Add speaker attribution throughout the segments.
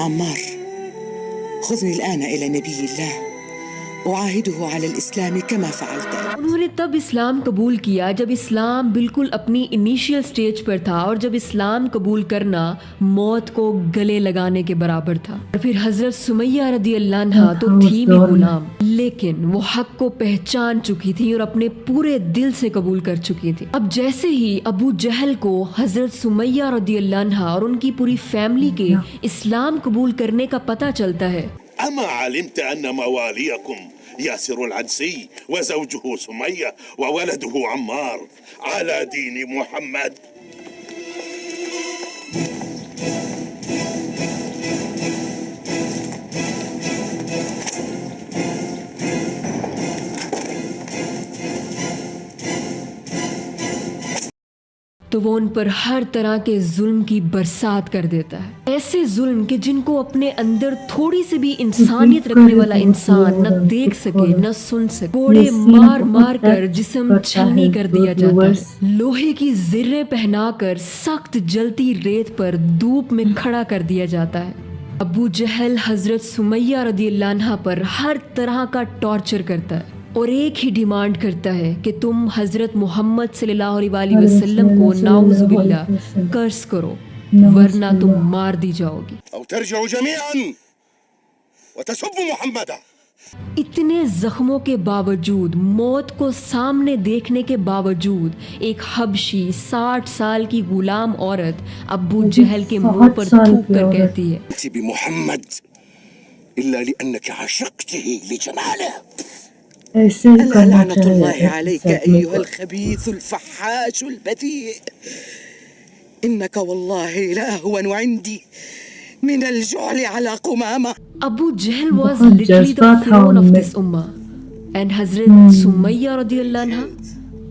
Speaker 1: عمار خذني الآن إلى نبي الله أعاهده على الإسلام كما فعلت.
Speaker 2: انہوں نے تب اسلام قبول کیا جب اسلام بالکل اپنی انیشیل سٹیج پر تھا اور جب اسلام قبول کرنا موت کو گلے لگانے کے برابر تھا. اور پھر حضرت سمیہ رضی اللہ عنہا تو تھی بھی غلام، لیکن وہ حق کو پہچان چکی تھی اور اپنے پورے دل سے قبول کر چکی تھی. اب جیسے ہی ابو جہل کو حضرت سمیہ رضی اللہ عنہا اور ان کی پوری فیملی کے اسلام قبول کرنے کا پتہ چلتا ہے،
Speaker 3: أما علمت أن مواليكم ياسر العنسي وزوجه سمية وولده عمار على دين محمد؟
Speaker 2: تو وہ ان پر ہر طرح کے ظلم کی برسات کر دیتا ہے. ایسے ظلم کہ جن کو اپنے اندر تھوڑی سی بھی انسانیت رکھنے والا انسان نہ دیکھ سکے نہ سن سکے. کوڑے مار مار کر جسم چھلنی کر دیا جاتا ہے. لوہے کی زریں پہنا کر سخت جلتی ریت پر دھوپ میں کھڑا کر دیا جاتا ہے. ابو جہل حضرت سمیہ رضی اللہ عنہا پر ہر طرح کا ٹارچر کرتا ہے اور ایک ہی ڈیمانڈ کرتا ہے کہ تم حضرت محمد صلی اللہ علیہ وسلم کو نعوذ باللہ قرض کرو ورنہ تم مار دی جاؤ گی.
Speaker 3: أو ترجعوا جميعا وتسبوا محمدا.
Speaker 2: اتنے زخموں کے باوجود، موت کو سامنے دیکھنے کے باوجود، ایک حبشی 60 سال کی غلام عورت ابو جہل کے منہ پر تھوک کر کہتی ہے،
Speaker 3: بمحمد إلا لأنك عشقته لجماله.
Speaker 1: لعنة الله عليك أيها الخبيث الفحاش البذيء، إنك والله لأهون عندي من الجعل على قمامة.
Speaker 2: Abu Jahl was literally the Pharaoh of this ummah, and Hazrat Sumayya radiallahu anha,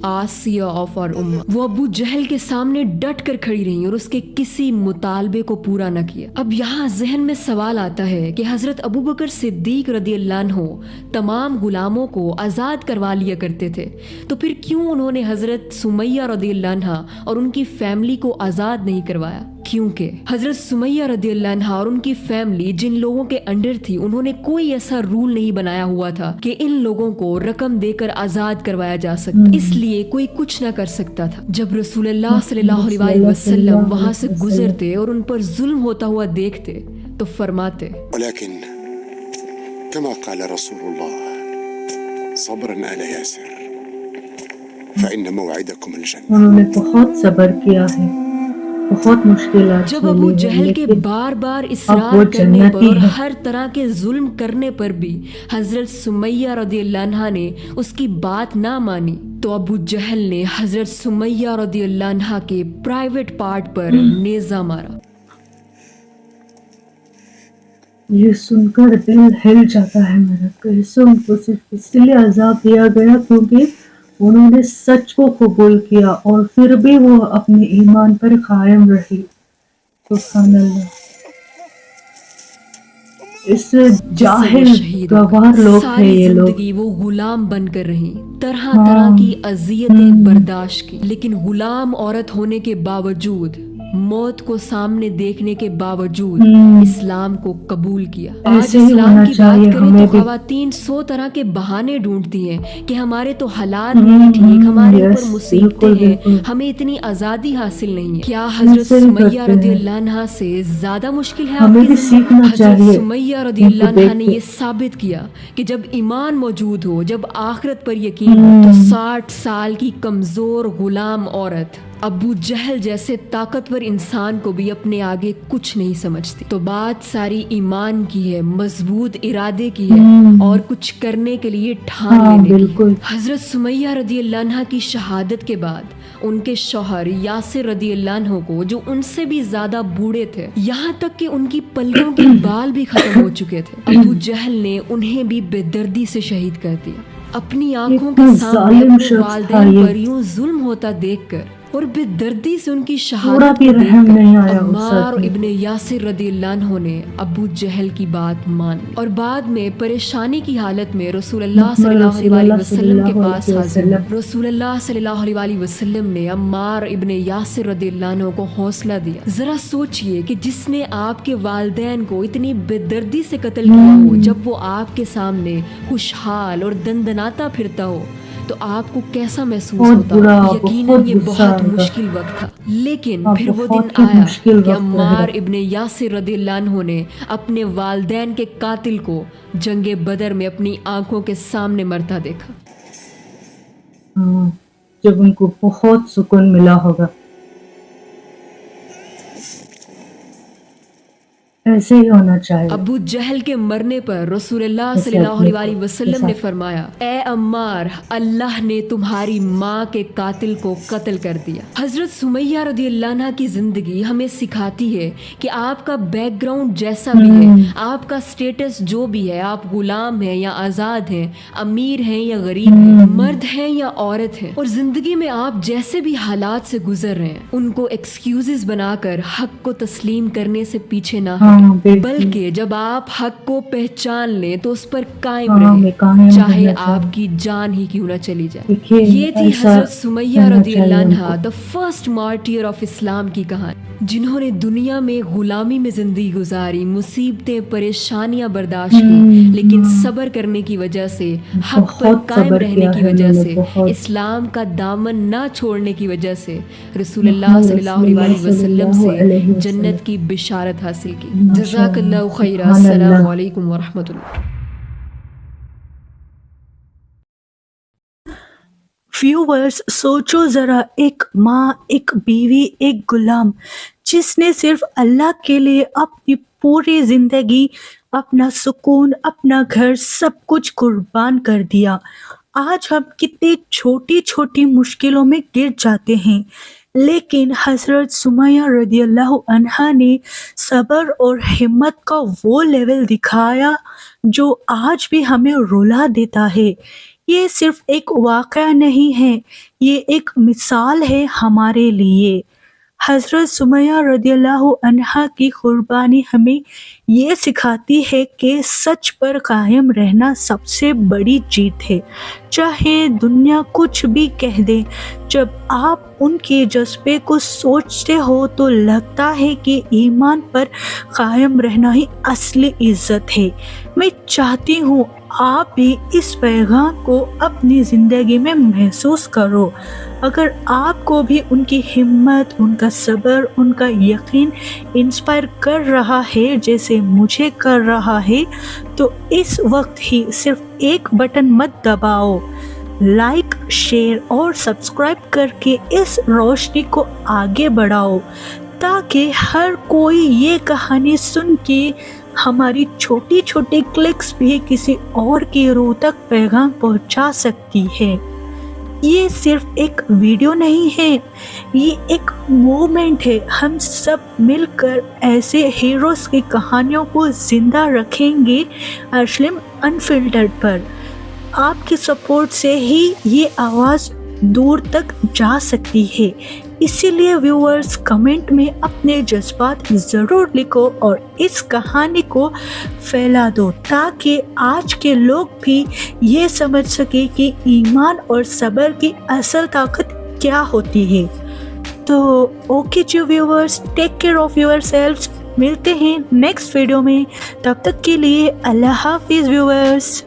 Speaker 2: Asiya of اور امہ، وہ ابو جہل کے سامنے ڈٹ کر کھڑی رہی اور اس کے کسی مطالبے کو پورا نہ کیا. اب یہاں ذہن میں سوال آتا ہے کہ حضرت ابو بکر صدیق رضی اللہ عنہ تمام غلاموں کو آزاد کروا لیا کرتے تھے، تو پھر کیوں انہوں نے حضرت سمیہ رضی اللہ عنہا اور ان کی فیملی کو آزاد نہیں کروایا؟ کیونکہ حضرت سمیہ رضی اللہ عنہا اور ان کی فیملی جن لوگوں کے انڈر تھی، انہوں نے کوئی ایسا رول نہیں بنایا ہوا تھا کہ ان لوگوں کو رقم دے کر آزاد کروایا جا سکتا، اس لیے کوئی کچھ نہ کر سکتا تھا. جب رسول اللہ صلی اللہ علیہ وسلم وہاں سے گزرتے اور ان پر ظلم ہوتا ہوا دیکھتے تو فرماتے،
Speaker 3: ولكن كما قال رسول الله صبرا آل ياسر فإن موعدكم الجنة.
Speaker 4: انہوں نے بہت صبر کیا ہے، بہت مشکلات.
Speaker 2: جب ابو جہل کے بار بار اصرار کرنے پر اور ہر طرح کے ظلم کرنے پر بھی حضرت سمیہ رضی اللہ عنہا نے اس کی بات نہ مانی، تو ابو جہل نے حضرت سمیہ رضی اللہ عنہا کے پرائیویٹ پارٹ پر نیزہ مارا.
Speaker 4: یہ سن کر دل ہل جاتا ہے میرا. کیسے ان کو صرف اس لیے عذاب دیا گیا کیونکہ انہوں نے سچ کو قبول کیا اور پھر بھی وہ اپنے ایمان پر قائم رہی. سبحان اللہ. اس سے جاہل گوار لوگ ہیں یہ لوگ.
Speaker 2: زندگی وہ غلام بن کر رہی، طرح طرح کی اذیتیں برداشت کی، لیکن غلام عورت ہونے کے باوجود، موت کو سامنے دیکھنے کے باوجود اسلام کو قبول کیا. آج اسلام کی بات کریں تو خواتین 100 طرح کے بہانے ڈھونڈتی ہیں کہ ہمارے تو حالات نہیں ٹھیک، ہمارے اوپر مصیبتیں ہیں، ہمیں اتنی آزادی حاصل نہیں ہے. کیا حضرت سمیہ رضی اللہ عنہا سے زیادہ مشکل ہے آپ کی زندگی؟ حضرت سمیہ رضی اللہ عنہا نے یہ ثابت کیا کہ جب ایمان موجود ہو، جب آخرت پر یقین ہو، تو 60 سال کی کمزور غلام عورت ابو جہل جیسے طاقتور انسان کو بھی اپنے آگے کچھ نہیں سمجھتی. تو بات ساری ایمان کی ہے، مضبوط ارادے کی ہے اور کچھ کرنے کے لیے ٹھان لینے کی. حضرت سمیہ رضی اللہ عنہا کی شہادت کے بعد ان کے شوہر یاسر رضی اللہ عنہ کو، جو ان سے بھی زیادہ بوڑھے تھے، یہاں تک کہ ان کی پلکوں کے بال بھی ختم ہو چکے تھے، ابو جہل نے انہیں بھی بے دردی سے شہید کر دیا. اپنی آنکھوں کے سامنے اپنے والدین پر یوں ظلم ہوتا دیکھ کر اور بے دردی سے ان کی
Speaker 4: تھوڑا
Speaker 2: شہادت
Speaker 4: بھی
Speaker 2: کو دیکھ
Speaker 4: رحم نہیں
Speaker 2: کر
Speaker 4: آیا اس
Speaker 2: عمار
Speaker 4: آدمی
Speaker 2: ابن یاسر رضی اللہ عنہ نے ابو جہل کی بات مان لی اور بعد میں پریشانی کی حالت میں رسول اللہ صلی اللہ علیہ وسلم کے پاس حاضر ہوئے۔ رسول اللہ صلی اللہ علیہ وسلم نے عمار ابن یاسر رضی اللہ عنہ کو حوصلہ دیا۔ ذرا سوچئے کہ جس نے آپ کے والدین کو اتنی بے دردی سے قتل کیا ہو، جب وہ آپ کے سامنے خوشحال اور دندناتا پھرتا ہو تو آپ کو کیسا محسوس
Speaker 4: بہت برا،
Speaker 2: ہوتا؟ یقیناً یہ
Speaker 4: بہت غصہ
Speaker 2: بہت
Speaker 4: آئے گا۔
Speaker 2: مشکل وقت تھا، لیکن
Speaker 4: ہاں،
Speaker 2: پھر وہ دن
Speaker 4: بہت ہی
Speaker 2: آیا
Speaker 4: مشکل
Speaker 2: کہ
Speaker 4: وقت
Speaker 2: عمار
Speaker 4: رہا۔
Speaker 2: ابن یاسر رضی اللہ عنہ نے اپنے والدین کے قاتل کو جنگ بدر میں اپنی آنکھوں کے سامنے مرتا دیکھا۔
Speaker 4: ہاں، جب ان کو بہت سکون ملا ہوگا۔ ایسے ہی ہونا چاہیے۔
Speaker 2: ابو جہل کے مرنے پر رسول اللہ
Speaker 4: جیسے
Speaker 2: صلی اللہ
Speaker 4: اپنے
Speaker 2: علیہ
Speaker 4: کو
Speaker 2: وسلم
Speaker 4: جیسا
Speaker 2: نے فرمایا، اے عمار، اللہ نے تمہاری ماں کے قاتل کو قتل کر دیا۔ حضرت سمیہ رضی اللہ عنہ کی زندگی ہمیں سکھاتی ہے کہ آپ کا بیک گراؤنڈ جیسا بھی ہے، آپ کا سٹیٹس جو بھی ہے، آپ غلام ہیں یا آزاد ہیں، امیر ہیں یا غریب ہیں، مرد ہیں یا عورت ہیں، اور زندگی میں آپ جیسے بھی حالات سے گزر رہے ہیں، ان کو ایکسکیوزز بنا کر حق کو تسلیم کرنے سے پیچھے نہ ہٹیں، بلکہ جب آپ حق کو پہچان لیں تو اس پر قائم رہیں، چاہے آپ کی جان ہی کیوں نہ چلی جائے۔ یہ تھی حضرت سمیہ رضی اللہ عنہا، the first martyr of اسلام کی کہانی، جنہوں نے دنیا میں غلامی میں زندگی گزاری، مصیبتیں پریشانیاں برداشت کی، لیکن صبر کرنے کی وجہ سے، حق پر قائم رہنے کی وجہ سے، اسلام کا دامن نہ چھوڑنے کی وجہ سے رسول اللہ صلی اللہ علیہ وسلم سے جنت کی بشارت حاصل کی۔ جزاک اللہ خیر۔ السلام علیکم ورحمۃ اللہ۔
Speaker 4: ویورز، سوچو ذرا، ایک ماں، ایک بیوی، ایک غلام جس نے صرف اللہ کے لیے اپنی پوری زندگی، اپنا سکون، اپنا گھر، سب کچھ قربان کر دیا۔ آج ہم کتنی چھوٹی چھوٹی مشکلوں میں گر جاتے ہیں، لیکن حضرت سمیہ رضی اللہ عنہا نے صبر اور ہمت کا وہ لیول دکھایا جو آج بھی ہمیں رلا دیتا ہے۔ یہ صرف ایک واقعہ نہیں ہے، یہ ایک مثال ہے ہمارے لیے۔ حضرت سمیہ رضی اللہ عنہا کی قربانی ہمیں یہ سکھاتی ہے کہ سچ پر قائم رہنا سب سے بڑی جیت ہے، چاہے دنیا کچھ بھی کہہ دے۔ جب آپ ان کے جذبے کو سوچتے ہو تو لگتا ہے کہ ایمان پر قائم رہنا ہی اصلی عزت ہے۔ میں چاہتی ہوں آپ بھی اس پیغام کو اپنی زندگی میں محسوس کرو۔ اگر آپ کو بھی ان کی ہمت، ان کا صبر، ان کا یقین انسپائر کر رہا ہے جیسے مجھے کر رہا ہے، تو اس وقت ہی صرف ایک بٹن مت دباؤ، لائک، شیئر اور سبسکرائب کر کے اس روشنی کو آگے بڑھاؤ، تاکہ ہر کوئی یہ کہانی سن کے ہماری چھوٹی چھوٹی کلکس بھی کسی اور کی روح تک پیغام پہنچا سکتی ہے۔ یہ صرف ایک ویڈیو نہیں ہے، یہ ایک موومنٹ ہے۔ ہم سب مل کر ایسے ہیروز کی کہانیوں کو زندہ رکھیں گے ارشلیم انفلٹرڈ پر۔ آپ کی سپورٹ سے ہی یہ آواز دور تک جا سکتی ہے۔ اسی لیے ویورز، کمنٹ میں اپنے جذبات ضرور لکھو اور اس کہانی کو پھیلا دو، تاکہ آج کے لوگ بھی یہ سمجھ سکے کہ ایمان اور صبر کی اصل طاقت کیا ہوتی ہے۔ تو اوکے جی viewers, take care of yourselves, ملتے ہیں نیکسٹ ویڈیو میں، تب تک کے لیے اللہ حافظ ویورز۔